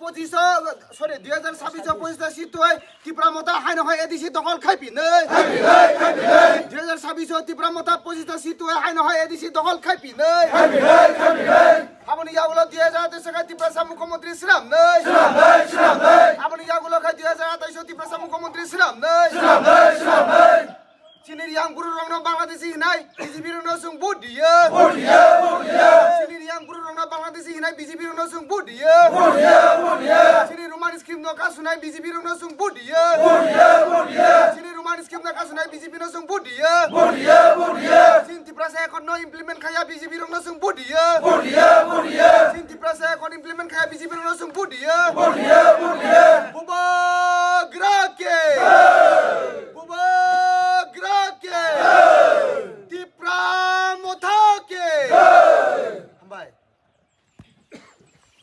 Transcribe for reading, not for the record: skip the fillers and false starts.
2026 seat হয় ত্রিপুরা মতা high নহয় এদিছি দখল খাইপিনে 2026 ত্রিপুরা মতা 25টা সিট হয় হাই নহয় এদিছি দখল খাইপিনে আপনি ইয়াগুলো 2023 ত্রিপুরা মুখ্যমন্ত্রী ছিলাম নাই আপনি ইয়াগুলো 2028 ত্রিপুরা মুখ্যমন্ত্রী ছিলাম নাই চিনির ইয়াং গুরু রংনা বাংলাদেশি হিনাই বিজেপির নসুং বুডিয়ে চিনির ইয়াং গুরু রংনা বাংলাদেশি হিনাই বিজেপির নসুং বুডিয়ে চিনি রোমান স্কিম নকা সুনাই বিজেপির নসুং বুডিয়ে চিনি রোমান স্কিম নকা সুনাই বিজেপি নসুং বুডিয়ে চিন ত্রিপুরা এখন ন ইমপ্লিমেন্ট খায়া বিজেপির নসুং বুডিয়ে চিন ত্রিপুরা এখন ইমপ্লিমেন্ট খায়া বিজেপির নসুং বুডিয়ে